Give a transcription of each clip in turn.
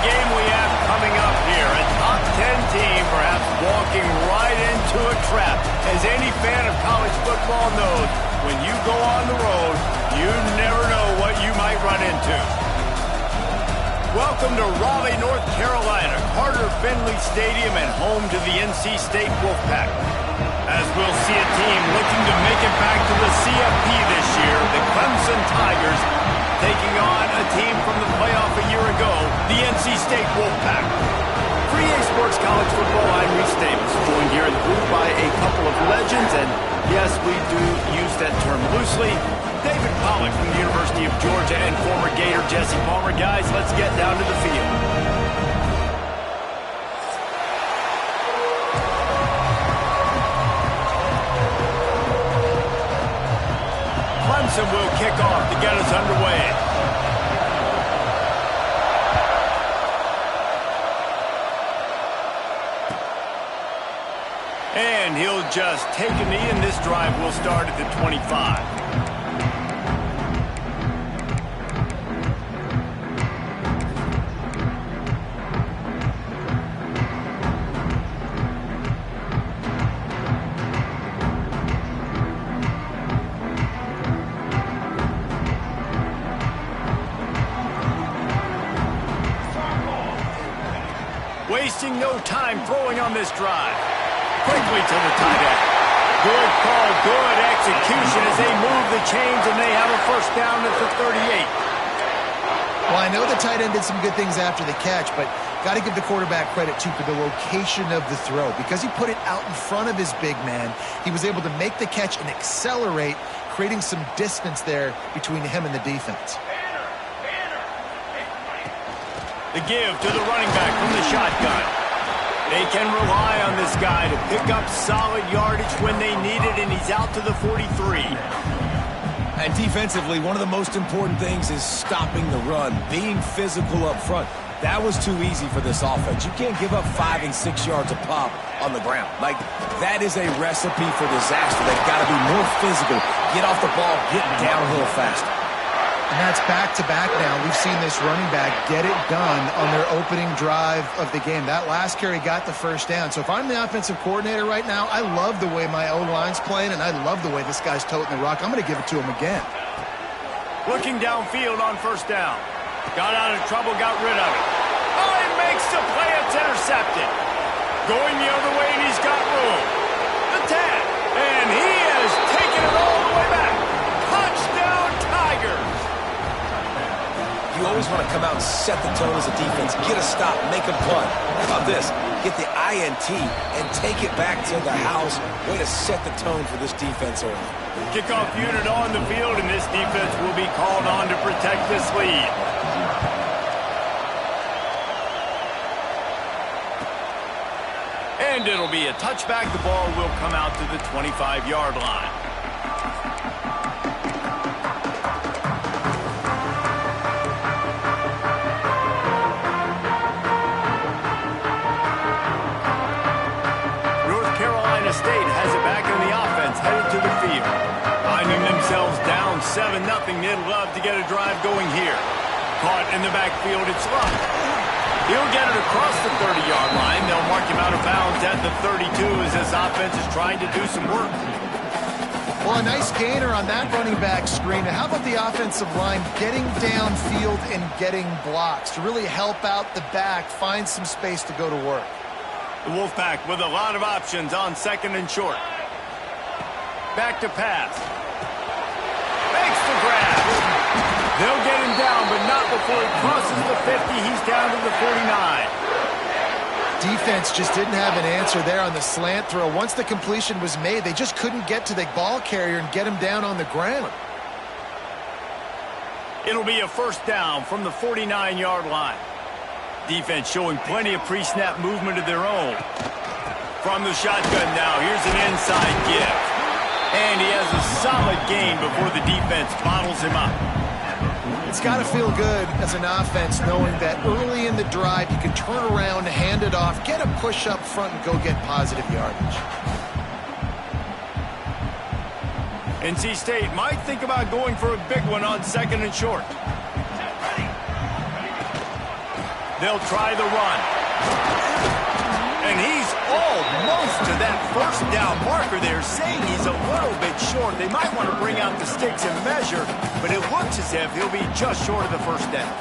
game we have coming up here. A top 10 team perhaps walking right into a trap. As any fan of college football knows, when you go on the road, you never know what you might run into. Welcome to Raleigh, North Carolina, Carter Finley Stadium and home to the NC State Wolfpack. As we'll see a team looking to make it back to the CFP this year, the Clemson Tigers taking on a team from the playoff a year ago, the NC State Wolfpack. For EA Sports College Football, I'm Reese Davis, joined here in the booth by a couple of legends, and yes, we do use that term loosely. David Pollack from the University of Georgia and former Gator Jesse Palmer. Guys, let's get down to the field. Clemson will kick off to get us underway. And he'll just take a knee, and this drive will start at the 25. Wasting no time throwing on this drive. Quickly to the tight end. Good call, good execution as they move the chains and they have a first down at the 38. Well, I know the tight end did some good things after the catch, but got to give the quarterback credit, too, for the location of the throw. Because he put it out in front of his big man, he was able to make the catch and accelerate, creating some distance there between him and the defense. The give to the running back from the shotgun. They can rely on this guy to pick up solid yardage when they need it, and he's out to the 43. And defensively, one of the most important things is stopping the run, being physical up front. That was too easy for this offense. You can't give up 5 and 6 yards a pop on the ground. Like, that is a recipe for disaster. They've got to be more physical, get off the ball, get downhill faster. And that's back-to-back now. We've seen this running back get it done on their opening drive of the game. That last carry got the first down. So if I'm the offensive coordinator right now, I love the way my O-line's playing, and I love the way this guy's toting the rock. I'm going to give it to him again. Looking downfield on first down. Got out of trouble, got rid of it. Oh, he makes the play. It's intercepted. Going the other way, and he's got room. The tag. And he has taken it all the way back. Touchdown, Tigers. You always want to come out and set the tone as a defense. Get a stop, make a punt. How about this? Get the INT and take it back to the house. Way to set the tone for this defense early. Kickoff unit on the field, and this defense will be called on to protect this lead. And it'll be a touchback. The ball will come out to the 25-yard line. State has it back in the offense, headed to the field. Finding themselves down 7-0, they'd love to get a drive going here. Caught in the backfield, it's Love. He'll get it across the 30-yard line. They'll mark him out of bounds at the 32 as this offense is trying to do some work. Well, a nice gainer on that running back screen. How about the offensive line getting downfield and getting blocks to really help out the back, find some space to go to work? The Wolfpack with a lot of options on second and short. Back to pass. Makes the grab. They'll get him down, but not before he crosses the 50. He's down to the 49. Defense just didn't have an answer there on the slant throw. Once the completion was made, they just couldn't get to the ball carrier and get him down on the ground. It'll be a first down from the 49-yard line. Defense showing plenty of pre-snap movement of their own. From the shotgun now, here's an inside give. And he has a solid gain before the defense bottles him up. It's got to feel good as an offense knowing that early in the drive you can turn around, hand it off, get a push up front, and go get positive yardage. NC State might think about going for a big one on second and short. They'll try the run. And he's almost to that first down marker there, saying he's a little bit short. They might want to bring out the sticks and measure, but it looks as if he'll be just short of the first down.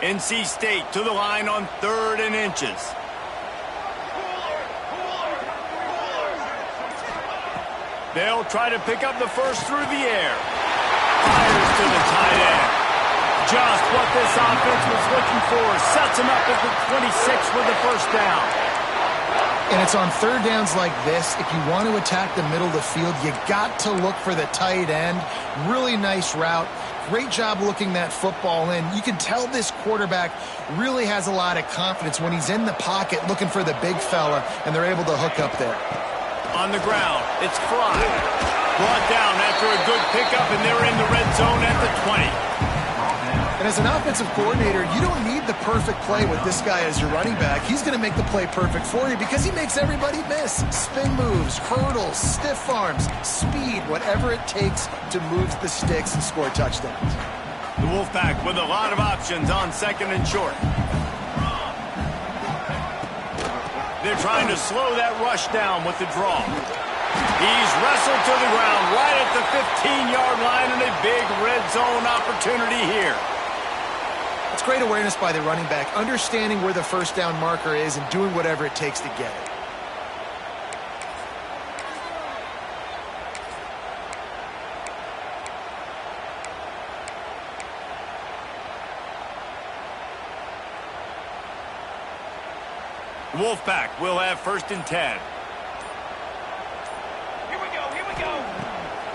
NC State to the line on 3rd and inches. They'll try to pick up the first through the air. Fires to the tight end. Just what this offense was looking for. Sets him up at the 26 with the first down. And it's on 3rd downs like this. If you want to attack the middle of the field, you got to look for the tight end. Really nice route. Great job looking that football in. You can tell this quarterback really has a lot of confidence when he's in the pocket looking for the big fella, and they're able to hook up there. On the ground, it's Fry. Brought down after a good pickup, and they're in the red zone at the 20. And as an offensive coordinator, you don't need the perfect play with this guy as your running back. He's going to make the play perfect for you because he makes everybody miss. Spin moves, hurdles, stiff arms, speed, whatever it takes to move the sticks and score touchdowns. The Wolfpack with a lot of options on 2nd and short. They're trying to slow that rush down with the draw. He's wrestled to the ground right at the 15-yard line, and a big red zone opportunity here. It's great awareness by the running back, understanding where the first down marker is and doing whatever it takes to get it. Wolfpack will have 1st and 10. Here we go.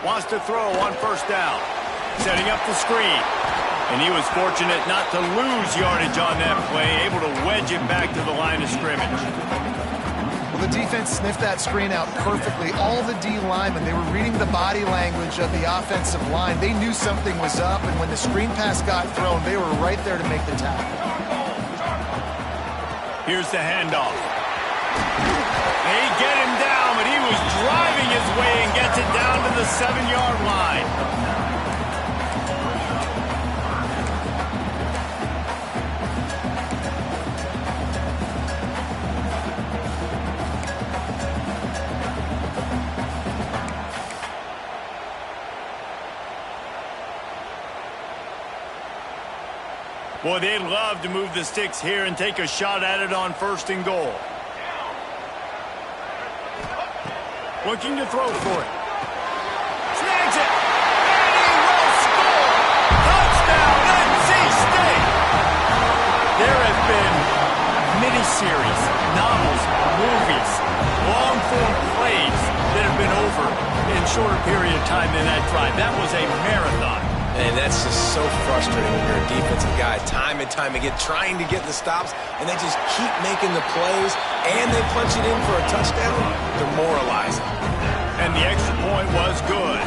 Wants to throw on 1st down. Setting up the screen. And he was fortunate not to lose yardage on that play, able to wedge it back to the line of scrimmage. Well, the defense sniffed that screen out perfectly. All the D linemen, they were reading the body language of the offensive line. They knew something was up, and when the screen pass got thrown, they were right there to make the tackle. Here's the handoff. They get him down, but he was driving his way and gets it down to the 7-yard line. Boy, they'd love to move the sticks here and take a shot at it on 1st and goal. Looking to throw for it. Snags it. And he will score. Touchdown, NC State. There have been miniseries, novels, movies, long-form plays that have been over in shorter period of time than that drive. That was a marathon. And that's just so frustrating when you're a defensive guy, time and time again, trying to get the stops, and they just keep making the plays, and they punch it in for a touchdown. Demoralizing. And the extra point was good.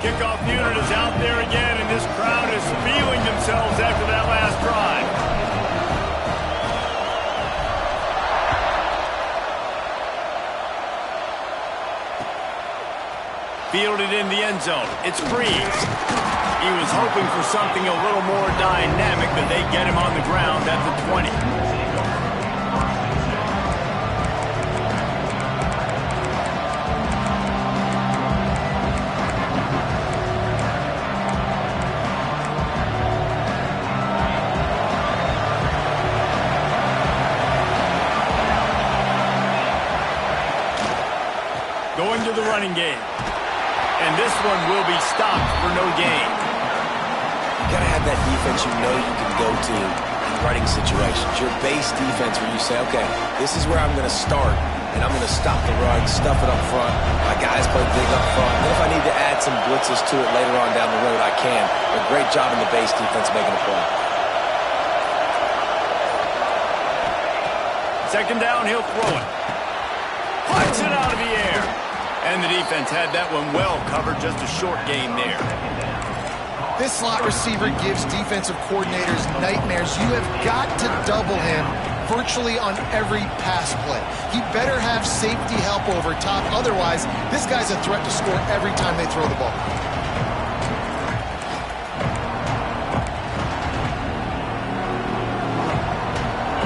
Kickoff unit is out there again, and this crowd is feeling themselves after that last drive. Fielded in the end zone. It's Breeze. He was hoping for something a little more dynamic, but they get him on the ground at the 20. Going to the running game. And this one will be stopped for no gain. You got to have that defense you know you can go to in running situations. Your base defense where you say, okay, this is where I'm going to start, and I'm going to stop the run, stuff it up front. My guys play big up front. And if I need to add some blitzes to it later on down the road, I can. A great job in the base defense making a play. 2nd down, he'll throw it. Punts it out of the air. And the defense had that one well covered, just a short gain there. This slot receiver gives defensive coordinators nightmares. You have got to double him virtually on every pass play. He better have safety help over top. Otherwise, this guy's a threat to score every time they throw the ball.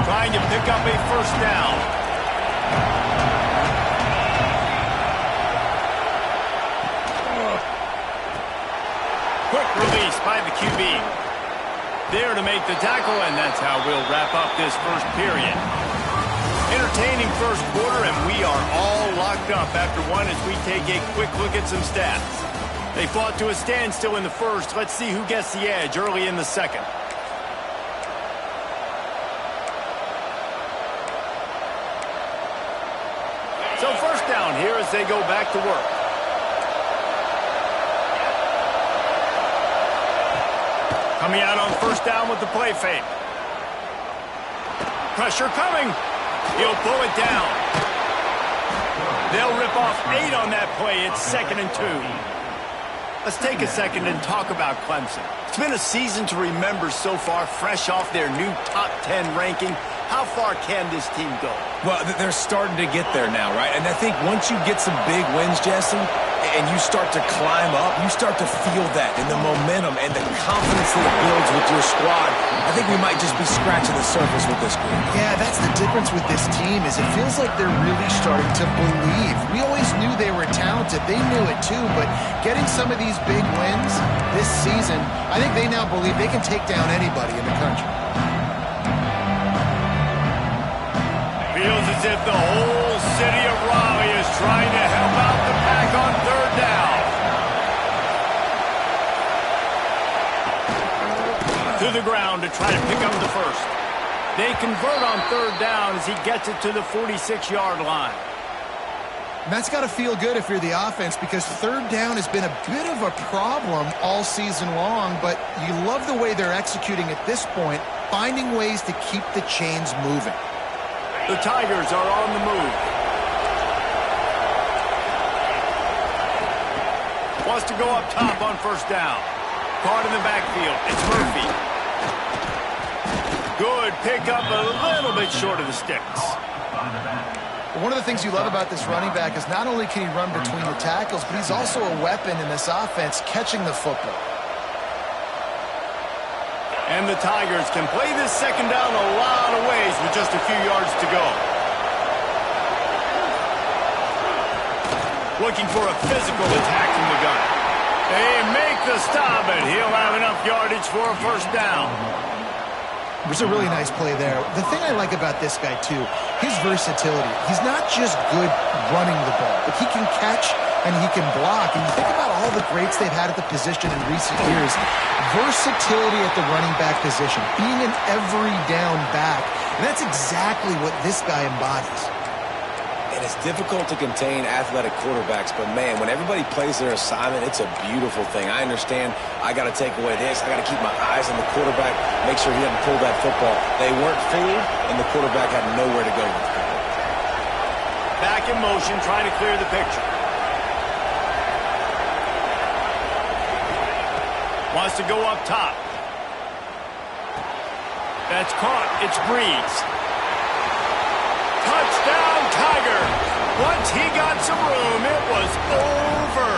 Trying to pick up a first down. Quick release by the QB. There to make the tackle, and that's how we'll wrap up this first period. Entertaining first quarter, and we are all locked up after one as we take a quick look at some stats. They fought to a standstill in the first. Let's see who gets the edge early in the second. So first down here as they go back to work. Coming out on first down with the play fake. Pressure coming. He'll pull it down. They'll rip off 8 on that play. It's 2nd and 2. Let's take a second and talk about Clemson. It's been a season to remember so far, fresh off their new top 10 ranking. How far can this team go? Well, they're starting to get there now, right? And I think once you get some big wins, Jesse, and you start to climb up, you start to feel that and the momentum and the confidence that it builds with your squad. I think we might just be scratching the surface with this group. Yeah, that's the difference with this team is it feels like they're really starting to believe. We always knew they were talented. They knew it too, but getting some of these big wins this season, I think they now believe they can take down anybody in the country. Feels as if the whole city of Raleigh is trying to help out the Pack on third down. To the ground to try to pick up the first. They convert on third down as he gets it to the 46-yard line. And that's got to feel good if you're the offense because third down has been a bit of a problem all season long, but you love the way they're executing at this point, finding ways to keep the chains moving. The Tigers are on the move. Wants to go up top on first down. Caught in the backfield. It's Murphy. Good pickup, a little bit short of the sticks. One of the things you love about this running back is not only can he run between the tackles, but he's also a weapon in this offense catching the football. And the Tigers can play this second down a lot of ways with just a few yards to go. Looking for a physical attack from the gun. They make the stop, and he'll have enough yardage for a first down. It was a really nice play there. The thing I like about this guy, too, his versatility. He's not just good running the ball, but he can catch and he can block. And you think about all the greats they've had at the position in recent years. Versatility at the running back position, being an every down back. And that's exactly what this guy embodies. And it's difficult to contain athletic quarterbacks, but man, when everybody plays their assignment, it's a beautiful thing. I understand I got to take away this. I got to keep my eyes on the quarterback, make sure he doesn't pull that football. They weren't fooled, and the quarterback had nowhere to go with it. Back in motion, trying to clear the picture. Wants to go up top. That's caught. It's Breeze. Touchdown, Tigers. Once he got some room, it was over.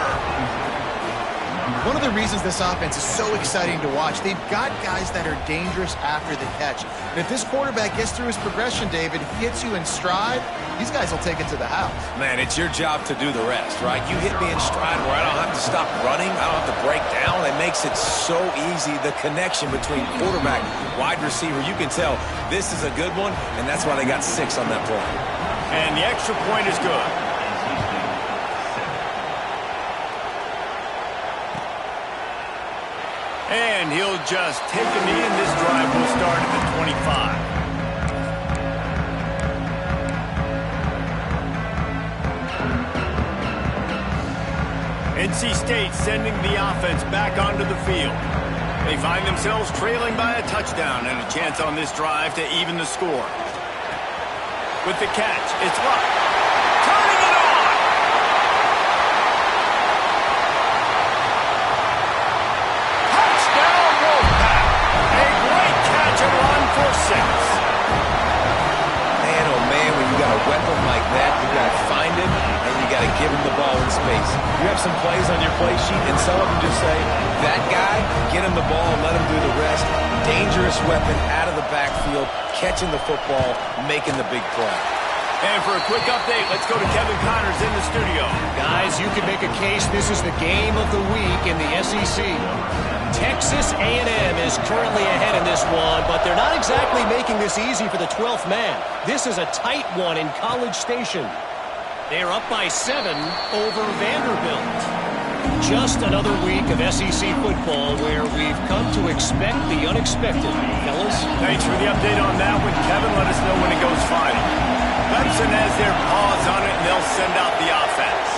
One of the reasons this offense is so exciting to watch, they've got guys that are dangerous after the catch. And if this quarterback gets through his progression, David, hits you in stride, these guys will take it to the house. Man, it's your job to do the rest, right? You hit me in stride where I don't have to stop running. I don't have to break down. It makes it so easy. The connection between quarterback, wide receiver, you can tell this is a good one, and that's why they got 6 on that play. And the extra point is good. And he'll just take a knee, and this drive will start at the 25. NC State sending the offense back onto the field. They find themselves trailing by a touchdown and a chance on this drive to even the score. With the catch, it's Luck. Turning it on! Touchdown, Wolfpack! A great catch and run for 6. You have some plays on your play sheet, and some of them just say, that guy, get him the ball and let him do the rest. Dangerous weapon out of the backfield, catching the football, making the big play. And for a quick update, let's go to Kevin Connors in the studio. Guys, you can make a case this is the game of the week in the SEC. Texas A&M is currently ahead in this one, but they're not exactly making this easy for the 12th man. This is a tight one in College Station. They're up by 7 over Vanderbilt. Just another week of SEC football where we've come to expect the unexpected. Fellas? Thanks for the update on that one, Kevin. Let us know when it goes final. Clemson has their paws on it, and they'll send out the offense.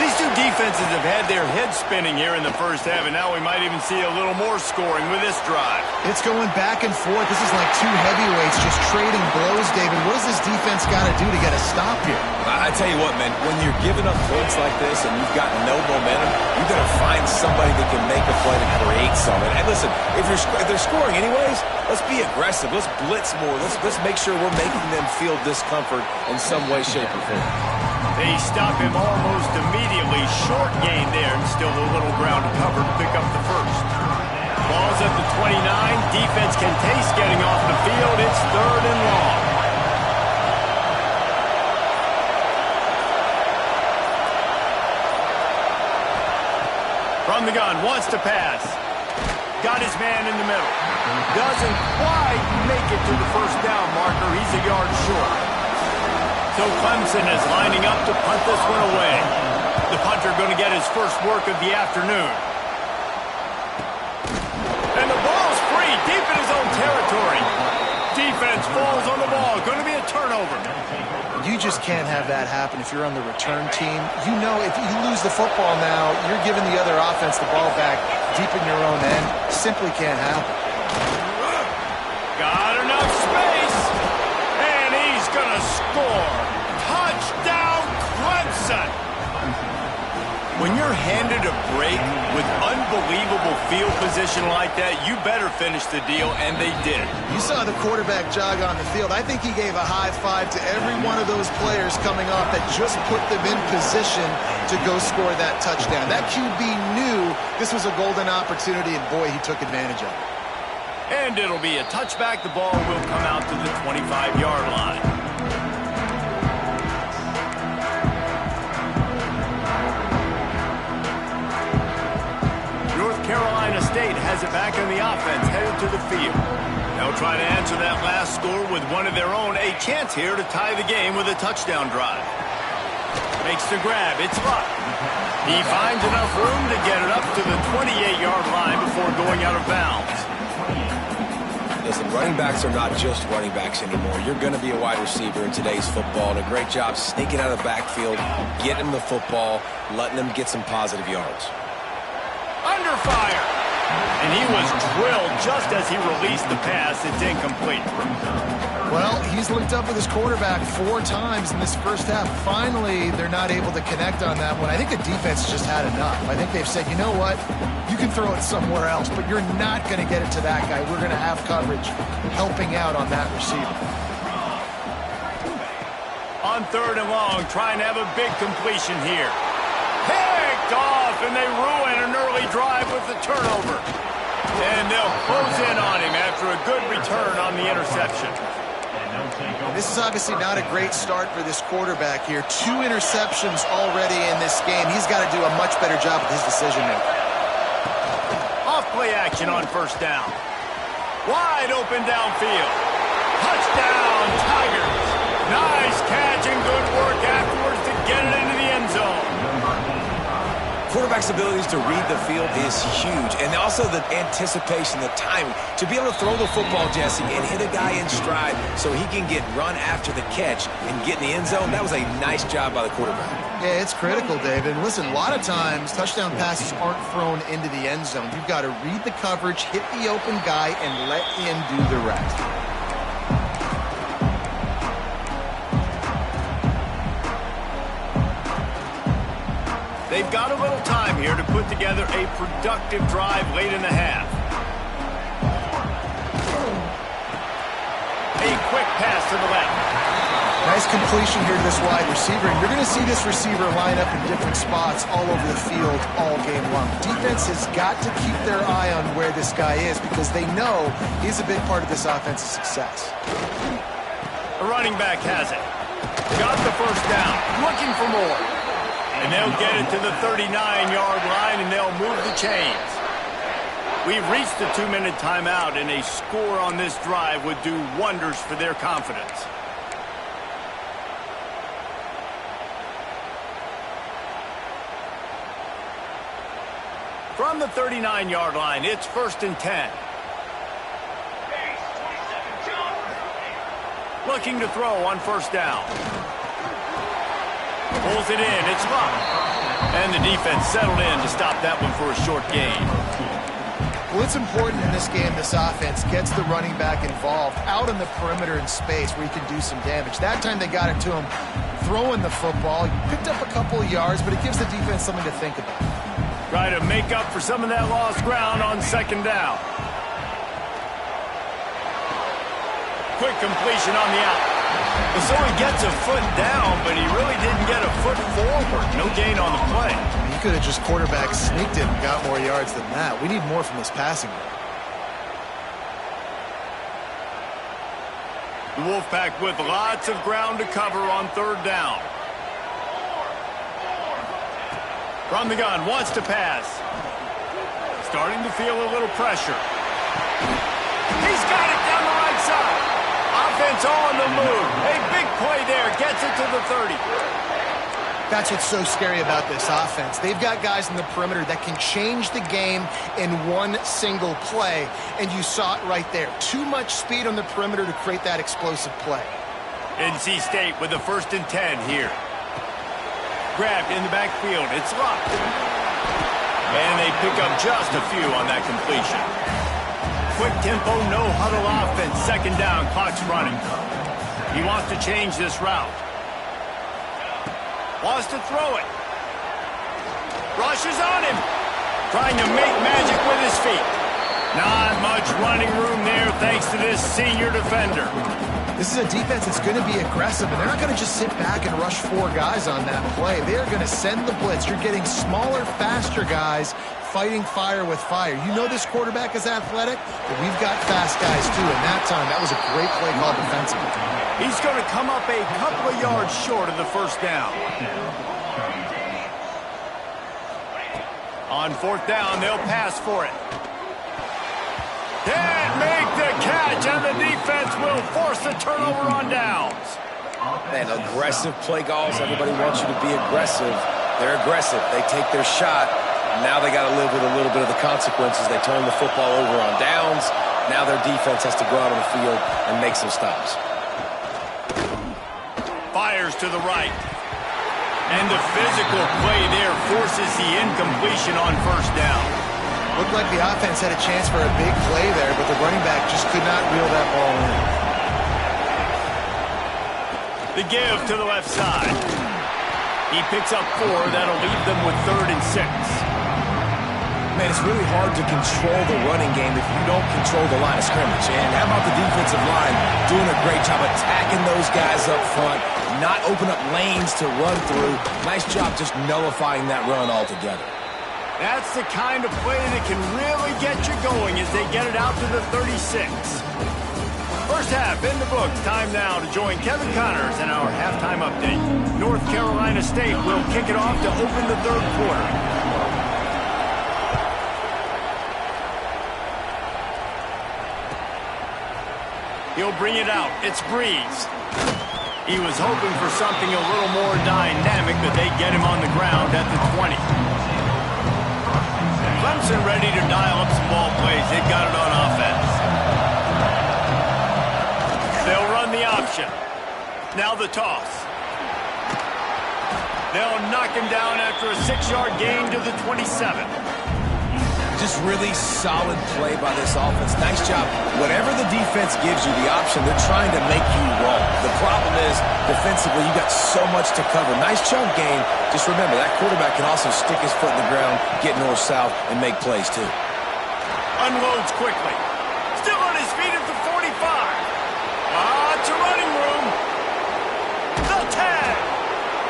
These two defenses have had their heads spinning here in the first half, and now we might even see a little more scoring with this drive. It's going back and forth. This is like two heavyweights just trading blows, David. What does this defense got to do to get a stop here? I tell you what, man, when you're giving up points like this and you've got no momentum, you've got to find somebody that can make a play to create something. And listen, if they're scoring anyways, let's be aggressive. Let's blitz more. Let's make sure we're making them feel discomfort in some way, shape, or form. They stop him almost immediately. Short gain there, and still a little ground to cover to pick up the first. Ball's at the 29. Defense can taste getting off the field. It's 3rd and long. From the gun, wants to pass. Got his man in the middle. Doesn't quite make it to the first down marker. He's a yard short. So Clemson is lining up to punt this one away. The punter going to get his first work of the afternoon. And the ball's free, deep in his own territory. Defense falls on the ball. Going to be a turnover. You just can't have that happen if you're on the return team. You know if you lose the football now, you're giving the other offense the ball back deep in your own end. Simply can't happen. Got enough space. And he's going to score. Touchdown, Clemson. When you're handed a break with unbelievable field position like that, you better finish the deal, and they did. You saw the quarterback jog on the field. I think he gave a high five to every one of those players coming off that just put them in position to go score that touchdown. That QB knew this was a golden opportunity, and boy, he took advantage of it. And it'll be a touchback. The ball will come out to the 25-yard line. Carolina State has it back in the offense, headed to the field. They'll try to answer that last score with one of their own. A chance here to tie the game with a touchdown drive. Makes the grab. It's Luck. He finds enough room to get it up to the 28-yard line before going out of bounds. Listen, running backs are not just running backs anymore. You're going to be a wide receiver in today's football. And a great job sneaking out of the backfield, getting the football, letting them get some positive yards. Under fire. And he was drilled just as he released the pass. It's incomplete. Well, he's linked up with his quarterback 4 times in this first half. Finally, they're not able to connect on that one. I think the defense just had enough. I think they've said, you know what? You can throw it somewhere else, but you're not going to get it to that guy. We're going to have coverage helping out on that receiver. On 3rd and long, trying to have a big completion here. Picked off, and they ruin an early drive with the turnover. And they'll close in on him after a good return on the interception. This is obviously not a great start for this quarterback here. 2 interceptions already in this game. He's got to do a much better job with his decision-making. Off-play action on 1st down. Wide open downfield. Touchdown, Tigers. Nice catch and good work afterwards to get it into the end zone. Quarterback's abilities to read the field is huge, and also the anticipation, the timing. To be able to throw the football, Jesse, and hit a guy in stride so he can get run after the catch and get in the end zone, that was a nice job by the quarterback. Yeah, it's critical, David. Listen, a lot of times touchdown passes aren't thrown into the end zone. You've got to read the coverage, hit the open guy, and let him do the rest. They've got a little time here to put together a productive drive late in the half. A quick pass to the left. Nice completion here to this wide receiver, and you're going to see this receiver line up in different spots all over the field all game long. Defense has got to keep their eye on where this guy is because they know he's a big part of this offense's success. The running back has it. Got the first down. Looking for more. And they'll get it to the 39-yard line, and they'll move the chains. We've reached the 2-minute timeout, and a score on this drive would do wonders for their confidence. From the 39-yard line, it's 1st and 10. Looking to throw on 1st down. Pulls it in. It's locked. And the defense settled in to stop that one for a short gain. Well, it's important in this game this offense gets the running back involved out on the perimeter in space where he can do some damage. That time they got it to him throwing the football. He picked up a couple of yards, but it gives the defense something to think about. Try to make up for some of that lost ground on 2nd down. Quick completion on the out. So he gets a foot down, but he really didn't get a foot forward. No gain on the play. He could have just quarterback sneaked it and got more yards than that. We need more from this passing game. The Wolfpack with lots of ground to cover on 3rd down. From the gun, wants to pass. Starting to feel a little pressure. He's got it down the right side. Offense on the move. A big play there. Gets it to the 30. That's what's so scary about this offense. They've got guys in the perimeter that can change the game in one single play, and you saw it right there. Too much speed on the perimeter to create that explosive play. NC State with the 1st and 10 here. Grabbed in the backfield. It's locked. And they pick up just a few on that completion. Quick tempo, no huddle offense. 2nd down, clock's running. He wants to change this route. Wants to throw it. Rushes on him. Trying to make magic with his feet. Not much running room there thanks to this senior defender. This is a defense that's going to be aggressive, and they're not going to just sit back and rush 4 guys on that play. They are going to send the blitz. You're getting smaller, faster guys fighting fire with fire. You know this quarterback is athletic, but we've got fast guys too, and that time that was a great play call defensively. He's going to come up a couple of yards short of the 1st down. On 4th down, they'll pass for it. Can't make the catch, and the defense will force the turnover on downs. Man, aggressive play calls. Everybody wants you to be aggressive. They're aggressive. They take their shot. Now they got to live with a little bit of the consequences. They turn the football over on downs. Now their defense has to go out on the field and make some stops. Fires to the right. And the physical play there forces the incompletion on 1st down. Looked like the offense had a chance for a big play there, but the running back just could not reel that ball in. The give to the left side. He picks up 4. That'll leave them with 3rd and 6. Man, it's really hard to control the running game if you don't control the line of scrimmage. And how about the defensive line doing a great job attacking those guys up front, not open up lanes to run through. Nice job just nullifying that run altogether. That's the kind of play that can really get you going as they get it out to the 36. First half in the books. Time now to join Kevin Connors in our halftime update. North Carolina State will kick it off to open the 3rd quarter. He'll bring it out. It's Breeze. He was hoping for something a little more dynamic, but they get him on the ground at the 20. Clemson ready to dial up some ball plays. They've got it on offense. They'll run the option. Now the toss. They'll knock him down after a 6-yard gain to the 27. Just really solid play by this offense. Nice job. Whatever the defense gives you the option, they're trying to make you roll. The problem is, defensively, you got so much to cover. Nice chunk gain. Just remember, that quarterback can also stick his foot in the ground, get north-south, and make plays, too. Unloads quickly. Still on his feet at the 45. Lots of running room. The tag.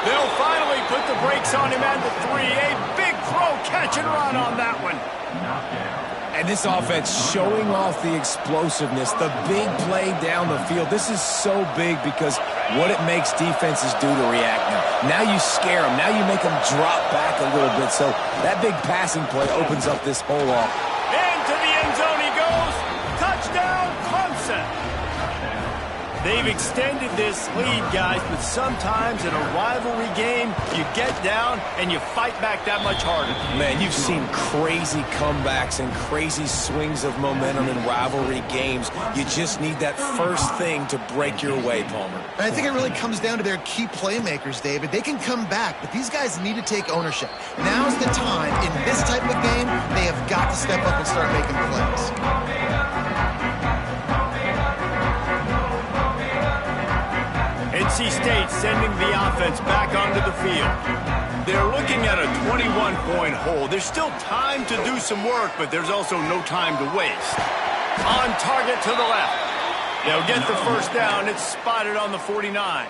They'll finally put the brakes on him at the 3. A big throw, catch and run on that one. And this offense showing off the explosiveness, the big play down the field. This is so big because what it makes defenses do to react now. Now you scare them. Now you make them drop back a little bit. So that big passing play opens up this hole off. Into the end zone he goes. Touchdown, Clemson. They've extended this lead, guys, but sometimes in a rivalry game, you get down and you fight back that much harder. Man, you've seen crazy comebacks and crazy swings of momentum in rivalry games. You just need that first thing to break your way, Palmer. And I think it really comes down to their key playmakers, David. They can come back, but these guys need to take ownership. Now's the time. In this type of game, they have got to step up and start making plays. NC State sending the offense back onto the field. They're looking at a 21-point hole. There's still time to do some work, but there's also no time to waste. On target to the left. They'll get the first down. It's spotted on the 49.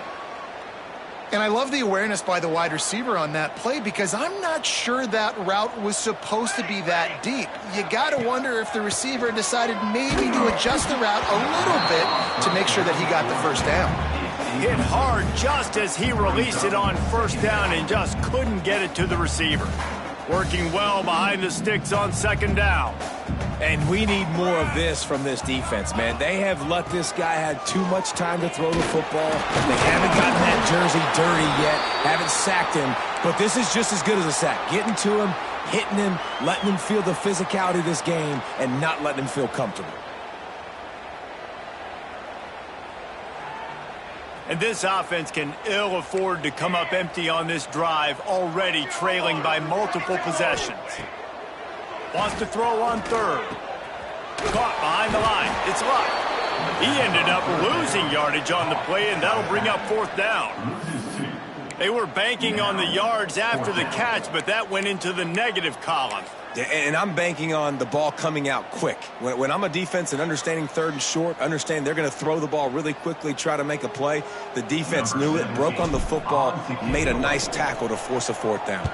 And I love the awareness by the wide receiver on that play because I'm not sure that route was supposed to be that deep. You got to wonder if the receiver decided maybe to adjust the route a little bit to make sure that he got the first down. Hit hard just as he released it on first down and just couldn't get it to the receiver. Working well behind the sticks on second down. And we need more of this from this defense, man. They have let this guy have too much time to throw the football. They haven't gotten that jersey dirty yet, haven't sacked him. But this is just as good as a sack. Getting to him, hitting him, letting him feel the physicality of this game, and not letting him feel comfortable. And this offense can ill afford to come up empty on this drive, already trailing by multiple possessions. Wants to throw on third. Caught behind the line. It's Luck. He ended up losing yardage on the play, and that'll bring up fourth down. They were banking on the yards after the catch, but that went into the negative column. And I'm banking on the ball coming out quick. When I'm a defense and understanding third and short, understand they're going to throw the ball really quickly, try to make a play. The defense knew it, broke on the football, made a nice tackle to force a fourth down.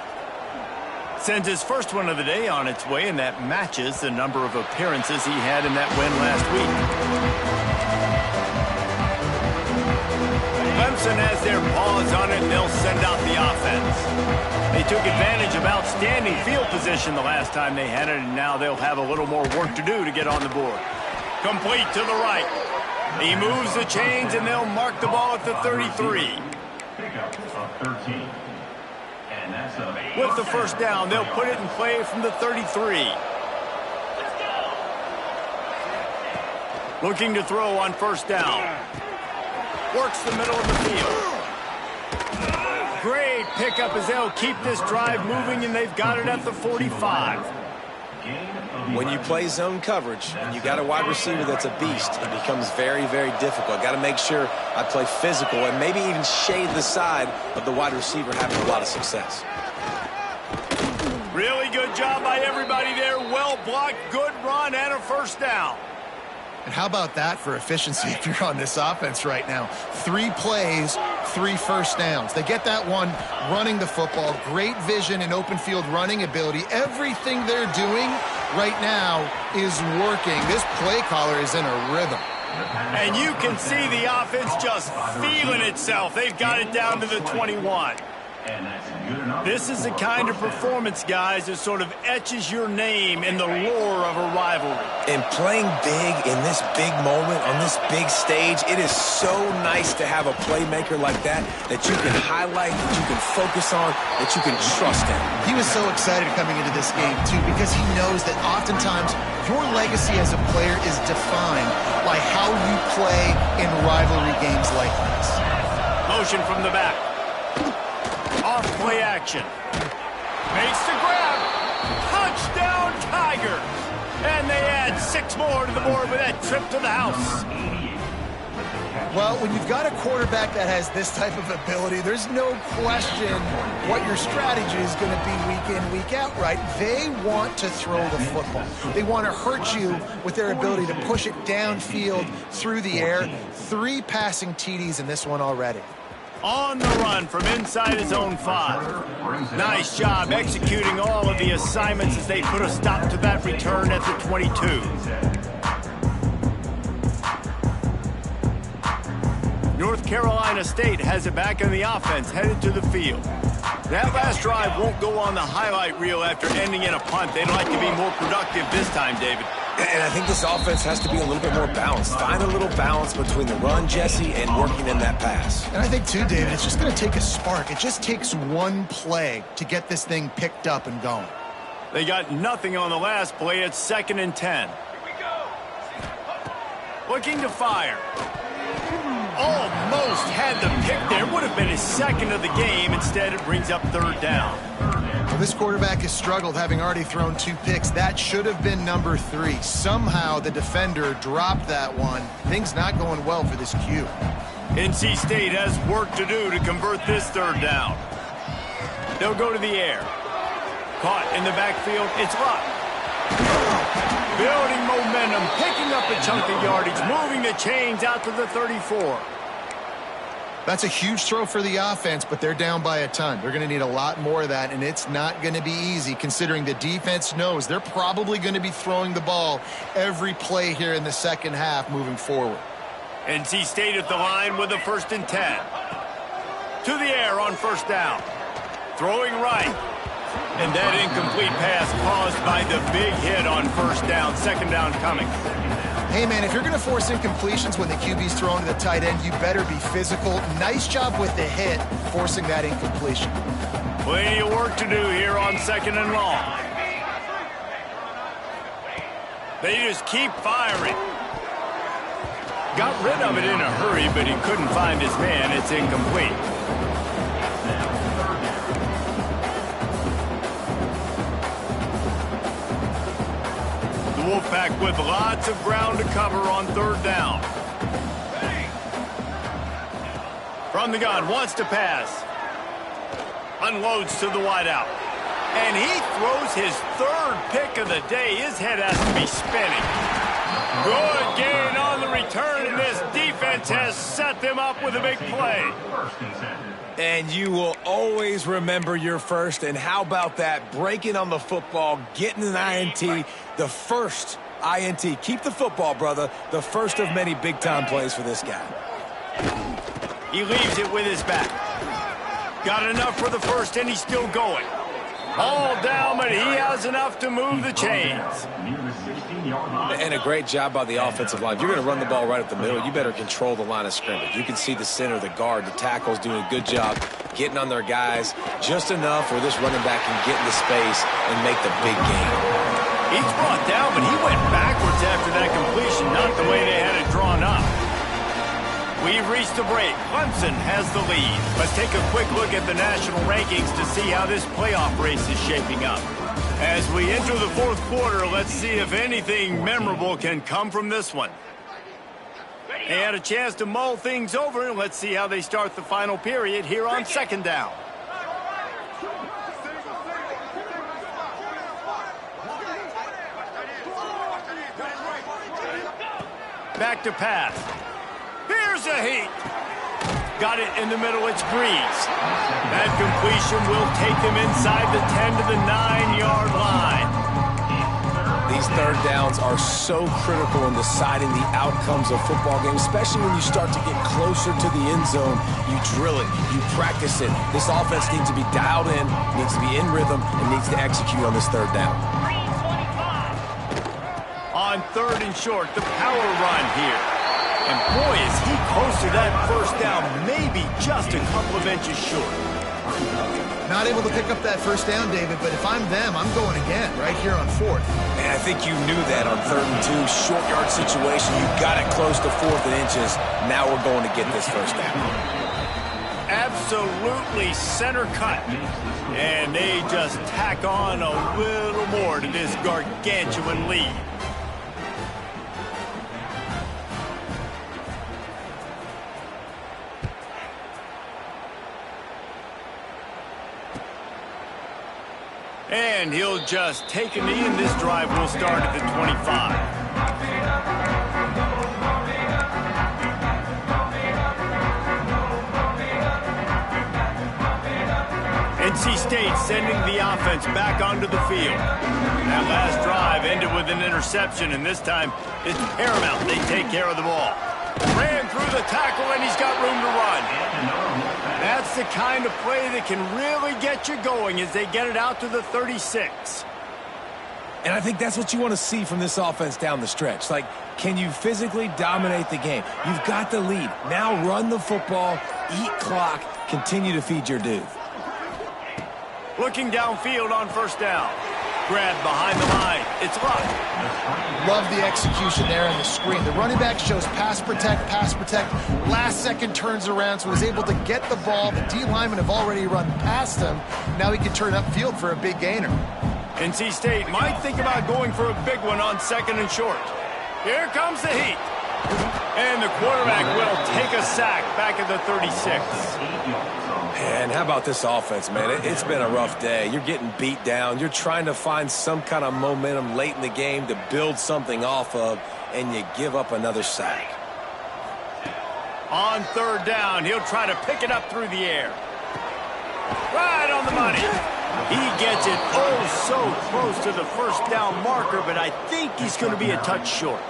Sends his first one of the day on its way, and that matches the number of appearances he had in that win last week. Clemson has their paws on it, and they'll send out the offense. They took advantage of outstanding field position the last time they had it, and now they'll have a little more work to do to get on the board. Complete to the right. He moves the chains, and they'll mark the ball at the 33. Pickup of 13. And that's with the first down, they'll put it in play from the 33. Looking to throw on first down. Works the middle of the field. Great pickup as they'll keep this drive moving, and they've got it at the 45. When you play zone coverage and you got a wide receiver that's a beast, it becomes very, very difficult. Got to make sure I play physical and maybe even shade the side of the wide receiver having a lot of success. Really good job by everybody there. Well blocked, good run, and a first down. And how about that for efficiency if you're on this offense right now? 3 plays, 3 first downs. They get that one running the football. Great vision and open field running ability. Everything they're doing right now is working. This play caller is in a rhythm. And you can see the offense just feeling itself. They've got it down to the 21. This is the kind of performance, guys, that sort of etches your name in the lore of a rivalry. And playing big in this big moment, on this big stage, it is so nice to have a playmaker like that you can highlight, that you can focus on, that you can trust in. He was so excited coming into this game, too, because he knows that oftentimes your legacy as a player is defined by how you play in rivalry games like this. Motion from the back. Off play action. Makes the grab. Touchdown Tigers. And they add 6 more to the board with that trip to the house. Well, when you've got a quarterback that has this type of ability, there's no question what your strategy is going to be week in, week out, right? They want to throw the football. They want to hurt you with their ability to push it downfield through the air. 3 passing TDs in this one already. On the run from inside his own 5. Nice job executing all of the assignments as they put a stop to that return at the 22. North Carolina State has it back in the offense, headed to the field. That last drive won't go on the highlight reel after ending in a punt. They'd like to be more productive this time, David. And I think this offense has to be a little bit more balanced. Find a little balance between the run, Jesse, and working in that pass. And I think, too, David, it's just going to take a spark. It just takes one play to get this thing picked up and going. They got nothing on the last play. It's 2nd and 10. Looking to fire. Almost had the pick there. Would have been his 2nd of the game. Instead, it brings up 3rd down. Well, this quarterback has struggled, having already thrown 2 picks. That should have been number 3. Somehow the defender dropped that one. Things not going well for this Q. NC State has work to do to convert this 3rd down. They'll go to the air. Caught in the backfield. It's Luck. Building momentum, picking up a chunk of yardage, moving the chains out to the 34. That's a huge throw for the offense, but they're down by a ton. They're going to need a lot more of that, and it's not going to be easy considering the defense knows they're probably going to be throwing the ball every play here in the second half moving forward. NC State at the line with a 1st and 10. To the air on 1st down. Throwing right. And that incomplete pass caused by the big hit on 1st down. 2nd down coming. Hey, man, if you're going to force incompletions when the QB's throwing to the tight end, you better be physical. Nice job with the hit, forcing that incompletion. Plenty of work to do here on 2nd and long. They just keep firing. Got rid of it in a hurry, but he couldn't find his man. It's incomplete. Wolfpack with lots of ground to cover on 3rd down. From the gun, wants to pass. Unloads to the wideout. And he throws his 3rd pick of the day. His head has to be spinning. Good gain on the return, and this defense has set them up with a big play. And you will always remember your first. And how about that? Breaking on the football, getting an INT, the first INT. Keep the football, brother. The first of many big-time plays for this guy. He leaves it with his back. Got enough for the 1st, and he's still going. All down, but he has enough to move the chains. And a great job by the offensive line. If you're going to run the ball right up the middle, you better control the line of scrimmage. You can see the center, the guard, the tackles doing a good job getting on their guys just enough where this running back can get into space and make the big game. He's brought down, but he went backwards after that completion, not the way they had it drawn up. We've reached the break. Clemson has the lead. Let's take a quick look at the national rankings to see how this playoff race is shaping up. As we enter the 4th quarter, let's see if anything memorable can come from this one. They had a chance to mull things over, and let's see how they start the final period here on 2nd down. Back to pass. Here's a heat. Got it in the middle. It's Breeze. That completion will take them inside the 10 to the 9-yard line. These 3rd downs are so critical in deciding the outcomes of football games, especially when you start to get closer to the end zone. You drill it. You practice it. This offense needs to be dialed in, needs to be in rhythm, and needs to execute on this 3rd down. On 3rd and short, the power run here. And boy, is he close to that 1st down, maybe just a couple of inches short. Not able to pick up that 1st down, David, but if I'm them, I'm going again right here on 4th. And I think you knew that on 3rd and 2, short yard situation. You got it close to 4th and inches. Now we're going to get this 1st down. Absolutely center cut. And they just tack on a little more to this gargantuan lead. And he'll just take a knee, and this drive will start at the 25. NC State sending the offense back onto the field. That last drive ended with an interception, and this time it's paramount they take care of the ball. Ran through the tackle, and he's got room to run. That's the kind of play that can really get you going as they get it out to the 36. And I think that's what you want to see from this offense down the stretch. Like, can you physically dominate the game? You've got the lead. Now run the football, eat clock, continue to feed your dude. Looking downfield on first down. Grab behind the line. It's Luck. Love the execution there on the screen. The running back shows pass protect, pass protect. Last second turns around, so he's able to get the ball. The D linemen have already run past him. Now he can turn upfield for a big gainer. NC State might think about going for a big one on second and short. Here comes the heat. And the quarterback will take a sack back at the 36. And how about this offense, man? It's been a rough day. You're getting beat down. You're trying to find some kind of momentum late in the game to build something off of, and you give up another sack. On third down, he'll try to pick it up through the air. Right on the money. He gets it oh so close to the first down marker, but I think he's going to be a touch short.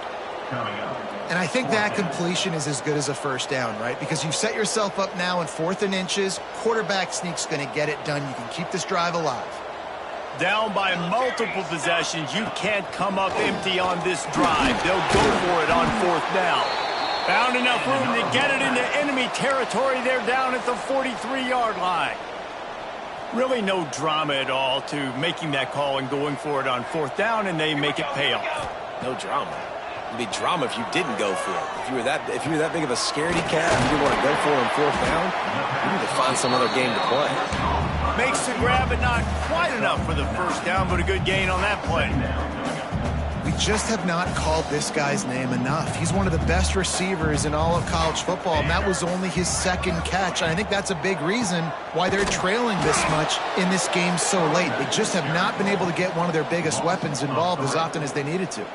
And I think that completion is as good as a first down, right? Because you've set yourself up now in 4th and inches. Quarterback sneak's going to get it done. You can keep this drive alive. Down by multiple possessions. You can't come up empty on this drive. They'll go for it on 4th down. Found enough room to get it into enemy territory. They're down at the 43-yard line. Really no drama at all to making that call and going for it on 4th down, and they make it pay off. No drama. It'd be drama if you didn't go for it. If you were that big of a scaredy cat, and you didn't want to go for it on 4th down, you need to find some other game to play. Makes the grab, but not quite enough for the first down, but a good gain on that play. We just have not called this guy's name enough. He's one of the best receivers in all of college football, and that was only his second catch. And I think that's a big reason why they're trailing this much in this game so late. They just have not been able to get one of their biggest weapons involved as often as they needed to.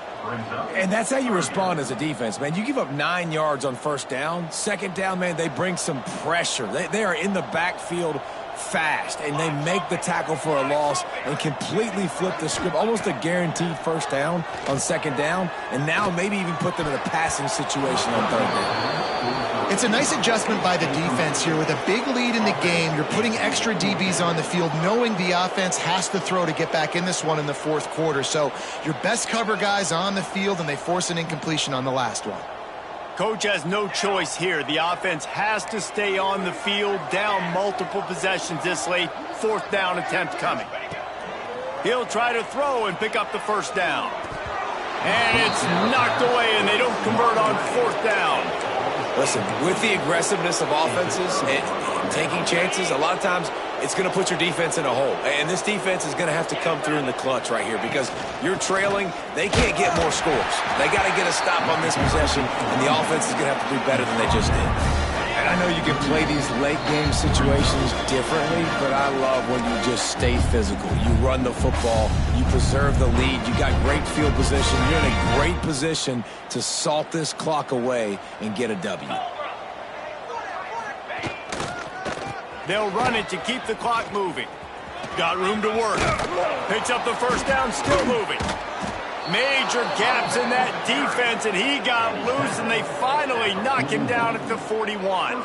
And that's how you respond as a defense, man. You give up 9 yards on first down. Second down, man, they bring some pressure. They are in the backfield fast, and they make the tackle for a loss and completely flip the script. Almost a guaranteed first down on second down, and now maybe even put them in a passing situation on third down. It's a nice adjustment by the defense here. With a big lead in the game, you're putting extra DBs on the field, knowing the offense has to throw to get back in this one in the 4th quarter. So your best cover guys on the field, and they force an incompletion on the last one. Coach has no choice here. The offense has to stay on the field, down multiple possessions this late. 4th down attempt coming. He'll try to throw and pick up the first down. And it's knocked away, and they don't convert on 4th down. Listen, with the aggressiveness of offenses and taking chances, a lot of times it's going to put your defense in a hole. And this defense is going to have to come through in the clutch right here because you're trailing. They can't get more scores. They got to get a stop on this possession, and the offense is going to have to do better than they just did. And I know you can play these late-game situations differently, but I love when you just stay physical. You run the football. You preserve the lead. You got great field position. You're in a great position to salt this clock away and get a W. They'll run it to keep the clock moving. Got room to work. Picks up the first down, still moving. Major gaps in that defense, and he got loose, and they finally knock him down at the 41.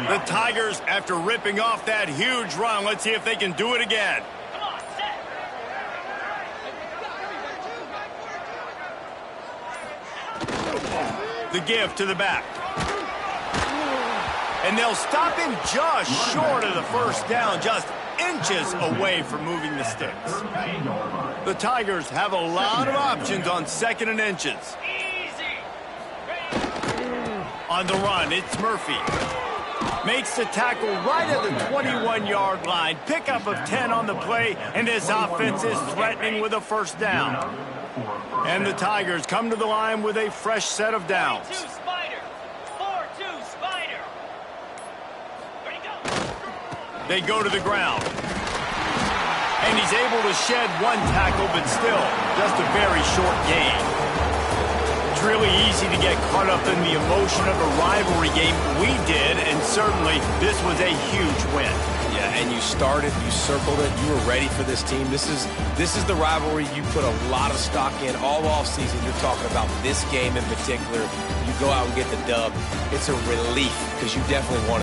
The Tigers, after ripping off that huge run, let's see if they can do it again. The give to the back. And they'll stop him just short of the first down, just inches away from moving the sticks. The Tigers have a lot of options on 2nd and inches. On the run, it's Murphy. Makes the tackle right at the 21-yard line. Pickup of 10 on the play, and his offense is threatening with a first down. And the Tigers come to the line with a fresh set of downs. 4-2 Spider. 4-2 Spider. Ready, go. They go to the ground. And he's able to shed one tackle, but still, just a very short gain. It's really easy to get caught up in the emotion of a rivalry game. We did, and certainly this was a huge win. Yeah, and you started, you circled it, you were ready for this team. This is the rivalry you put a lot of stock in all offseason. You're talking about this game in particular. You go out and get the dub. It's a relief because you definitely want